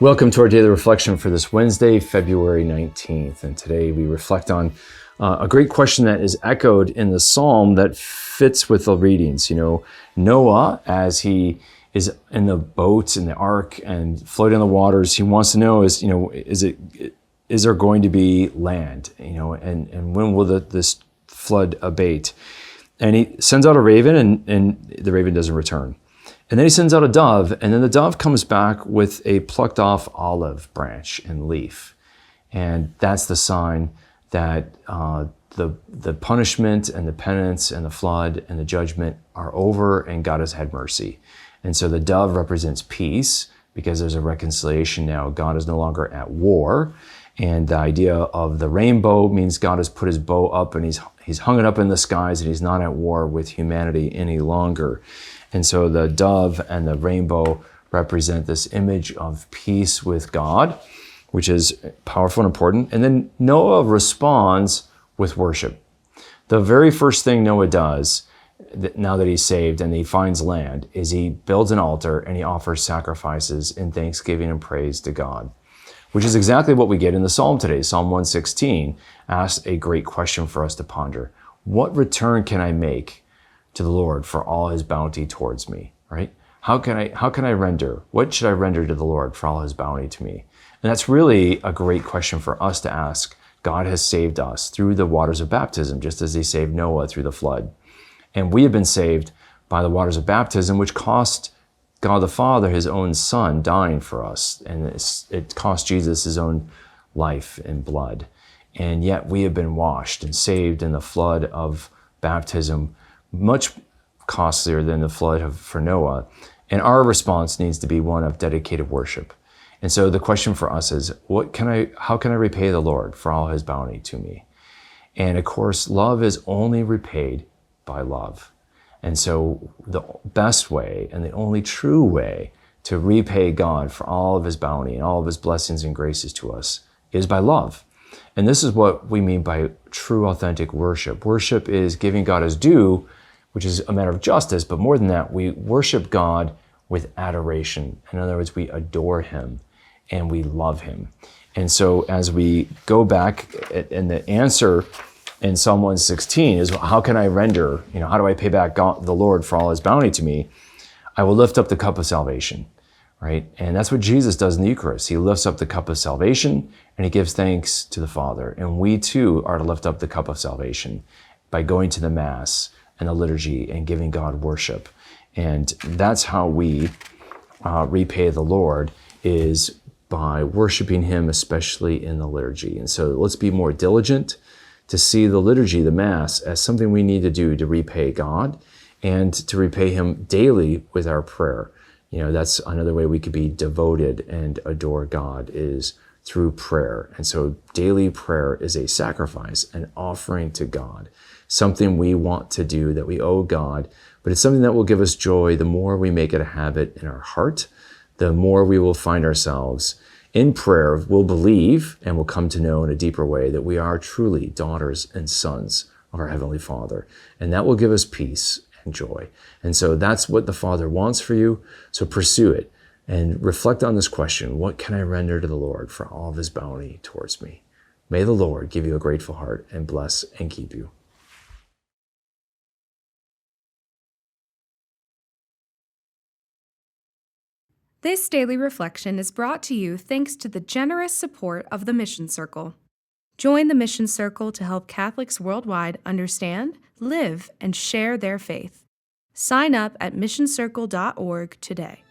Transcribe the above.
Welcome to our daily reflection for this Wednesday, February 19th. And today we reflect on a great question that is echoed in the psalm that fits with the readings. Noah, as he is in the boat, in the ark, and floating on the waters, he wants to know is there going to be land? And when will this flood abate? And he sends out a raven, and the raven doesn't return. And then he sends out a dove, and then the dove comes back with a plucked off olive branch and leaf. And that's the sign that the punishment and the penance and the flood and the judgment are over and God has had mercy. And so the dove represents peace because there's a reconciliation now. God is no longer at war. And the idea of the rainbow means God has put his bow up and he's hung it up in the skies and he's not at war with humanity any longer. And so the dove and the rainbow represent this image of peace with God, which is powerful and important. And then Noah responds with worship. The very first thing Noah does, now that he's saved and he finds land, is he builds an altar and he offers sacrifices in thanksgiving and praise to God, which is exactly what we get in the Psalm today. Psalm 116 asks a great question for us to ponder. What return can I make to the Lord for all his bounty towards me, right? How can I render? What should I render to the Lord for all his bounty to me? And that's really a great question for us to ask. God has saved us through the waters of baptism, just as he saved Noah through the flood. And we have been saved by the waters of baptism, which cost God the Father his own Son dying for us. And it cost Jesus his own life and blood. And yet we have been washed and saved in the flood of baptism, much costlier than the flood for Noah. And our response needs to be one of dedicated worship. And so the question for us is, how can I repay the Lord for all his bounty to me? And of course, love is only repaid by love. And so the best way and the only true way to repay God for all of his bounty and all of his blessings and graces to us is by love. And this is what we mean by true, authentic worship. Worship is giving God his due, which is a matter of justice, but more than that, we worship God with adoration. In other words, we adore him and we love him. And so as we go back, and the answer in Psalm 116 is, how can I render, how do I pay back God, the Lord for all his bounty to me? I will lift up the cup of salvation, right? And that's what Jesus does in the Eucharist. He lifts up the cup of salvation and he gives thanks to the Father. And we too are to lift up the cup of salvation by going to the Mass and the liturgy and giving God worship. And that's how we repay the Lord, is by worshiping him, especially in the liturgy. And so let's be more diligent to see the liturgy, the Mass, as something we need to do to repay God and to repay him daily with our prayer. That's another way we could be devoted and adore God, is through prayer. And so daily prayer is a sacrifice, an offering to God, something we want to do that we owe God, but it's something that will give us joy. The more we make it a habit in our heart, the more we will find ourselves in prayer. We'll believe and will come to know in a deeper way that we are truly daughters and sons of our Heavenly Father. And that will give us peace and joy. And so that's what the Father wants for you. So pursue it and reflect on this question. What can I render to the Lord for all of his bounty towards me? May the Lord give you a grateful heart and bless and keep you. This daily reflection is brought to you thanks to the generous support of the Mission Circle. Join the Mission Circle to help Catholics worldwide understand, live, and share their faith. Sign up at missioncircle.org today.